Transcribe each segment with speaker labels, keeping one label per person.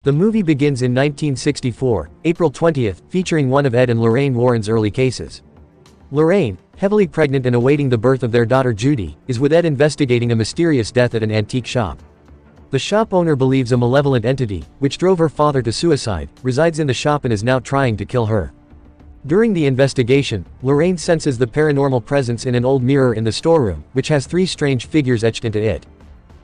Speaker 1: The movie begins in 1964, April 20th, featuring one of Ed and Lorraine Warren's early cases. Lorraine, heavily pregnant and awaiting the birth of their daughter Judy, is with Ed investigating a mysterious death at an antique shop. The shop owner believes a malevolent entity, which drove her father to suicide, resides in the shop and is now trying to kill her. During the investigation, Lorraine senses the paranormal presence in an old mirror in the storeroom, which has three strange figures etched into it.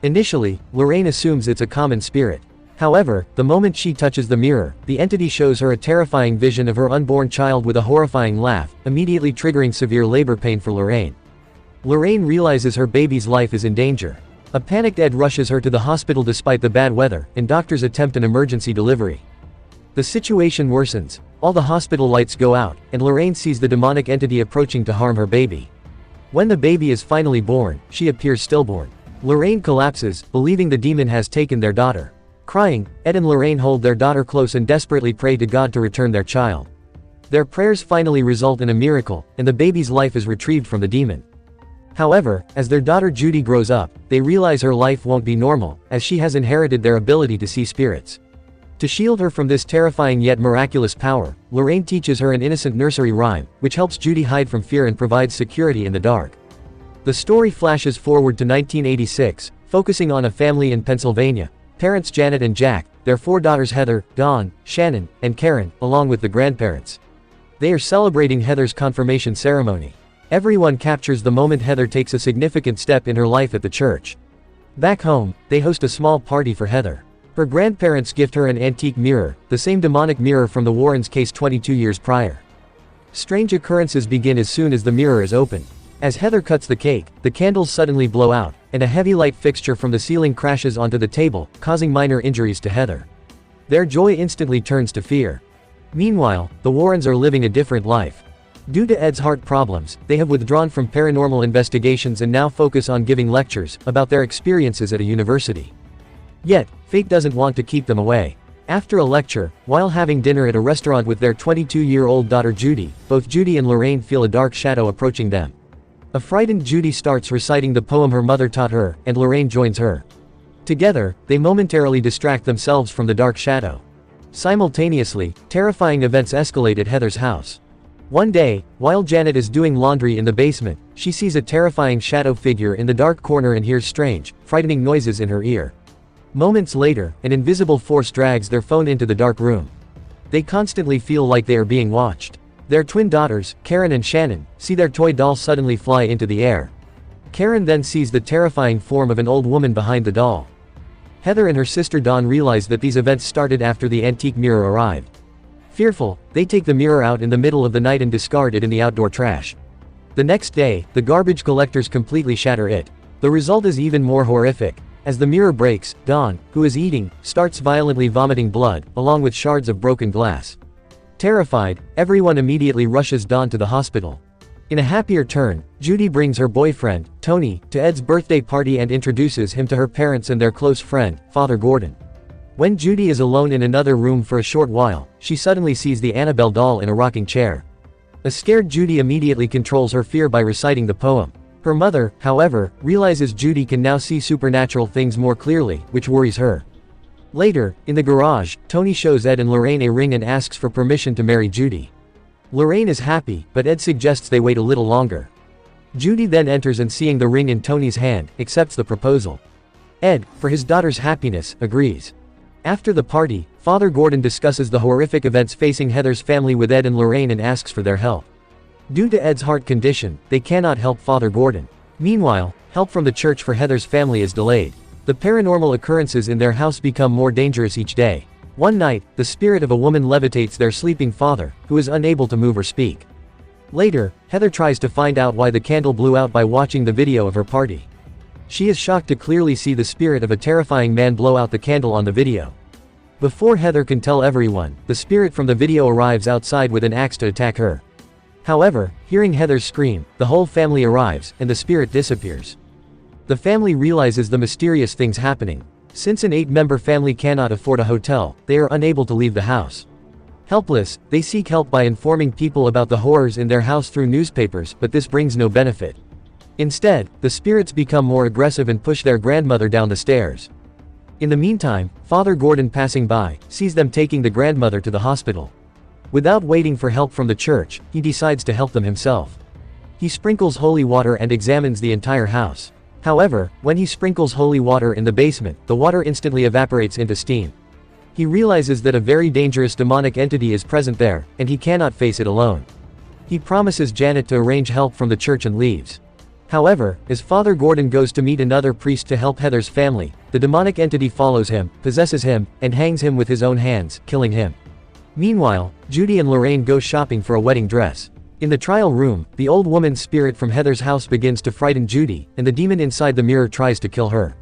Speaker 1: Initially, Lorraine assumes it's a common spirit. However, the moment she touches the mirror, the entity shows her a terrifying vision of her unborn child with a horrifying laugh, immediately triggering severe labor pain for Lorraine. Lorraine realizes her baby's life is in danger. A panicked Ed rushes her to the hospital despite the bad weather, and doctors attempt an emergency delivery. The situation worsens. All the hospital lights go out, and Lorraine sees the demonic entity approaching to harm her baby. When the baby is finally born, she appears stillborn. Lorraine collapses, believing the demon has taken their daughter. Crying, Ed and Lorraine hold their daughter close and desperately pray to God to return their child. Their prayers finally result in a miracle, and the baby's life is retrieved from the demon. However, as their daughter Judy grows up, they realize her life won't be normal, as she has inherited their ability to see spirits. To shield her from this terrifying yet miraculous power, Lorraine teaches her an innocent nursery rhyme, which helps Judy hide from fear and provides security in the dark. The story flashes forward to 1986, focusing on a family in Pennsylvania. Parents Janet and Jack, their four daughters Heather, Dawn, Shannon, and Karen, along with the grandparents. They are celebrating Heather's confirmation ceremony. Everyone captures the moment Heather takes a significant step in her life at the church. Back home, they host a small party for Heather. Her grandparents gift her an antique mirror, the same demonic mirror from the Warrens' case 22 years prior. Strange occurrences begin as soon as the mirror is opened. As Heather cuts the cake, the candles suddenly blow out, and a heavy light fixture from the ceiling crashes onto the table, causing minor injuries to Heather. Their joy instantly turns to fear. Meanwhile, the Warrens are living a different life. Due to Ed's heart problems, they have withdrawn from paranormal investigations and now focus on giving lectures about their experiences at a university. Yet, fate doesn't want to keep them away. After a lecture, while having dinner at a restaurant with their 22-year-old daughter Judy, both Judy and Lorraine feel a dark shadow approaching them. A frightened Judy starts reciting the poem her mother taught her, and Lorraine joins her. Together, they momentarily distract themselves from the dark shadow. Simultaneously, terrifying events escalate at Heather's house. One day, while Janet is doing laundry in the basement, she sees a terrifying shadow figure in the dark corner and hears strange, frightening noises in her ear. Moments later, an invisible force drags their phone into the dark room. They constantly feel like they are being watched. Their twin daughters, Karen and Shannon, see their toy doll suddenly fly into the air. Karen then sees the terrifying form of an old woman behind the doll. Heather and her sister Dawn realize that these events started after the antique mirror arrived. Fearful, they take the mirror out in the middle of the night and discard it in the outdoor trash. The next day, the garbage collectors completely shatter it. The result is even more horrific. As the mirror breaks, Dawn, who is eating, starts violently vomiting blood, along with shards of broken glass. Terrified, everyone immediately rushes Dawn to the hospital. In a happier turn, Judy brings her boyfriend, Tony, to Ed's birthday party and introduces him to her parents and their close friend, Father Gordon. When Judy is alone in another room for a short while, she suddenly sees the Annabelle doll in a rocking chair. A scared Judy immediately controls her fear by reciting the poem. Her mother, however, realizes Judy can now see supernatural things more clearly, which worries her. Later, in the garage, Tony shows Ed and Lorraine a ring and asks for permission to marry Judy. Lorraine is happy, but Ed suggests they wait a little longer. Judy then enters and seeing the ring in Tony's hand, accepts the proposal. Ed, for his daughter's happiness, agrees. After the party, Father Gordon discusses the horrific events facing Heather's family with Ed and Lorraine and asks for their help. Due to Ed's heart condition, they cannot help Father Gordon. Meanwhile, help from the church for Heather's family is delayed. The paranormal occurrences in their house become more dangerous each day. One night, the spirit of a woman levitates their sleeping father, who is unable to move or speak. Later, Heather tries to find out why the candle blew out by watching the video of her party. She is shocked to clearly see the spirit of a terrifying man blow out the candle on the video. Before Heather can tell everyone, the spirit from the video arrives outside with an axe to attack her. However, hearing Heather's scream, the whole family arrives, and the spirit disappears. The family realizes the mysterious things happening. Since an 8-member family cannot afford a hotel, they are unable to leave the house. Helpless, they seek help by informing people about the horrors in their house through newspapers, but this brings no benefit. Instead, the spirits become more aggressive and push their grandmother down the stairs. In the meantime, Father Gordon, passing by, sees them taking the grandmother to the hospital. Without waiting for help from the church, he decides to help them himself. He sprinkles holy water and examines the entire house. However, when he sprinkles holy water in the basement, the water instantly evaporates into steam. He realizes that a very dangerous demonic entity is present there, and he cannot face it alone. He promises Janet to arrange help from the church and leaves. However, as Father Gordon goes to meet another priest to help Heather's family, the demonic entity follows him, possesses him, and hangs him with his own hands, killing him. Meanwhile, Judy and Lorraine go shopping for a wedding dress. In the trial room, the old woman's spirit from Heather's house begins to frighten Judy, and the demon inside the mirror tries to kill her.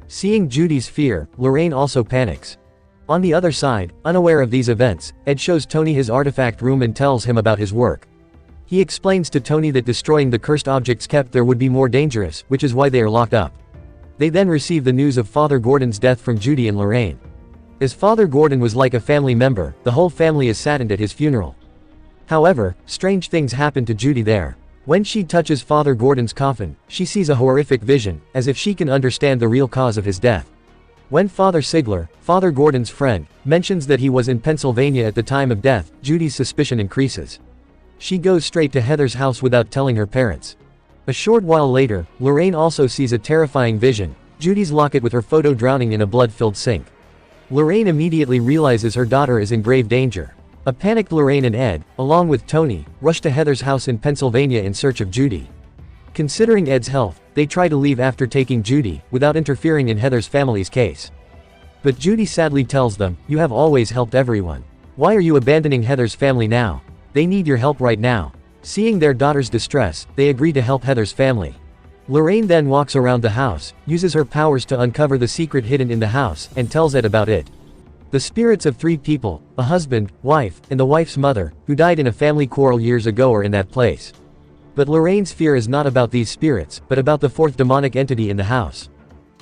Speaker 1: Seeing Judy's fear, Lorraine also panics. On the other side, unaware of these events, Ed shows Tony his artifact room and tells him about his work. He explains to Tony that destroying the cursed objects kept there would be more dangerous, which is why they are locked up. They then receive the news of Father Gordon's death from Judy and Lorraine. As Father Gordon was like a family member, the whole family is saddened at his funeral. However, strange things happen to Judy there. When she touches Father Gordon's coffin, she sees a horrific vision, as if she can understand the real cause of his death. When Father Sigler, Father Gordon's friend, mentions that he was in Pennsylvania at the time of death, Judy's suspicion increases. She goes straight to Heather's house without telling her parents. A short while later, Lorraine also sees a terrifying vision, Judy's locket with her photo drowning in a blood-filled sink. Lorraine immediately realizes her daughter is in grave danger. A panicked Lorraine and Ed, along with Tony, rush to Heather's house in Pennsylvania in search of Judy. Considering Ed's health, they try to leave after taking Judy, without interfering in Heather's family's case. But Judy sadly tells them, "You have always helped everyone. Why are you abandoning Heather's family now? They need your help right now." Seeing their daughter's distress, they agree to help Heather's family. Lorraine then walks around the house, uses her powers to uncover the secret hidden in the house, and tells Ed about it. The spirits of 3 people, a husband, wife, and the wife's mother, who died in a family quarrel years ago, are in that place. But Lorraine's fear is not about these spirits, but about the 4th demonic entity in the house.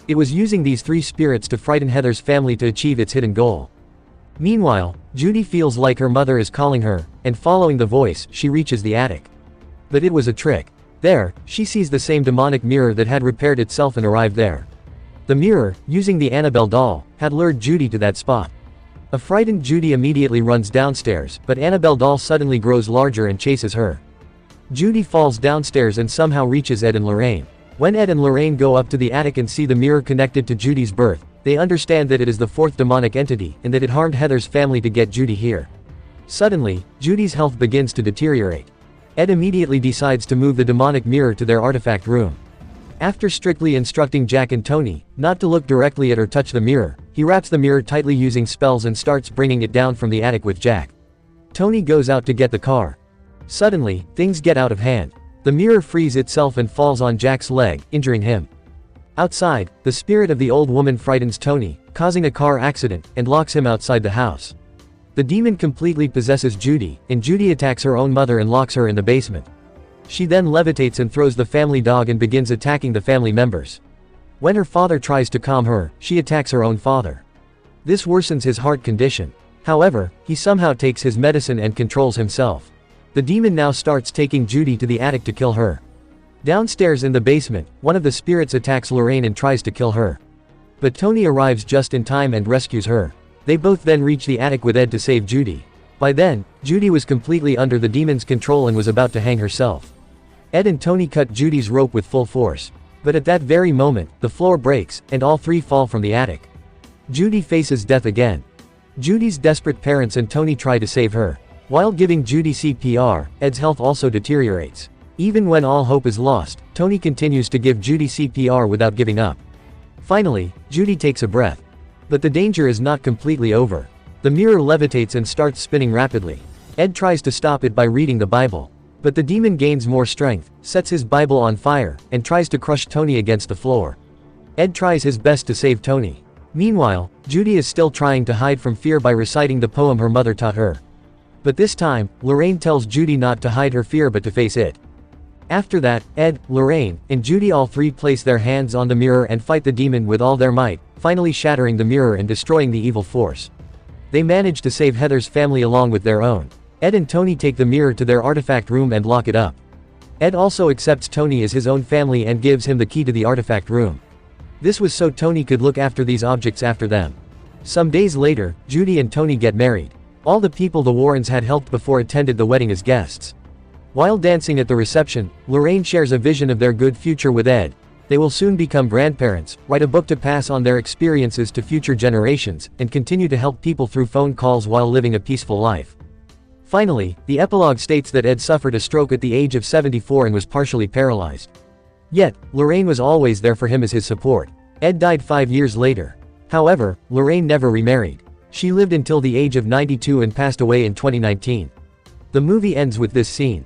Speaker 1: It was using these 3 spirits to frighten Heather's family to achieve its hidden goal. Meanwhile, Judy feels like her mother is calling her, and following the voice, she reaches the attic. But it was a trick. There, she sees the same demonic mirror that had repaired itself and arrived there. The mirror, using the Annabelle doll, had lured Judy to that spot. A frightened Judy immediately runs downstairs, but Annabelle doll suddenly grows larger and chases her. Judy falls downstairs and somehow reaches Ed and Lorraine. When Ed and Lorraine go up to the attic and see the mirror connected to Judy's birth, they understand that it is the 4th demonic entity, and that it harmed Heather's family to get Judy here. Suddenly, Judy's health begins to deteriorate. Ed immediately decides to move the demonic mirror to their artifact room. After strictly instructing Jack and Tony not to look directly at or touch the mirror, he wraps the mirror tightly using spells and starts bringing it down from the attic with Jack. Tony goes out to get the car. Suddenly, things get out of hand. The mirror frees itself and falls on Jack's leg, injuring him. Outside, the spirit of the old woman frightens Tony, causing a car accident, and locks him outside the house. The demon completely possesses Judy, and Judy attacks her own mother and locks her in the basement. She then levitates and throws the family dog and begins attacking the family members. When her father tries to calm her, she attacks her own father. This worsens his heart condition. However, he somehow takes his medicine and controls himself. The demon now starts taking Judy to the attic to kill her. Downstairs in the basement, one of the spirits attacks Lorraine and tries to kill her. But Tony arrives just in time and rescues her. They both then reach the attic with Ed to save Judy. By then, Judy was completely under the demon's control and was about to hang herself. Ed and Tony cut Judy's rope with full force. But at that very moment, the floor breaks, and all 3 fall from the attic. Judy faces death again. Judy's desperate parents and Tony try to save her. While giving Judy CPR, Ed's health also deteriorates. Even when all hope is lost, Tony continues to give Judy CPR without giving up. Finally, Judy takes a breath. But the danger is not completely over. The mirror levitates and starts spinning rapidly. Ed tries to stop it by reading the Bible. But the demon gains more strength, sets his Bible on fire, and tries to crush Tony against the floor. Ed tries his best to save Tony. Meanwhile, Judy is still trying to hide from fear by reciting the poem her mother taught her. But this time, Lorraine tells Judy not to hide her fear but to face it. After that, Ed, Lorraine, and Judy all 3 place their hands on the mirror and fight the demon with all their might, finally shattering the mirror and destroying the evil force. They manage to save Heather's family along with their own. Ed and Tony take the mirror to their artifact room and lock it up. Ed also accepts Tony as his own family and gives him the key to the artifact room. This was so Tony could look after these objects after them. Some days later, Judy and Tony get married. All the people the Warrens had helped before attended the wedding as guests. While dancing at the reception, Lorraine shares a vision of their good future with Ed. They will soon become grandparents, write a book to pass on their experiences to future generations, and continue to help people through phone calls while living a peaceful life. Finally, the epilogue states that Ed suffered a stroke at the age of 74 and was partially paralyzed. Yet, Lorraine was always there for him as his support. Ed died 5 years later. However, Lorraine never remarried. She lived until the age of 92 and passed away in 2019. The movie ends with this scene.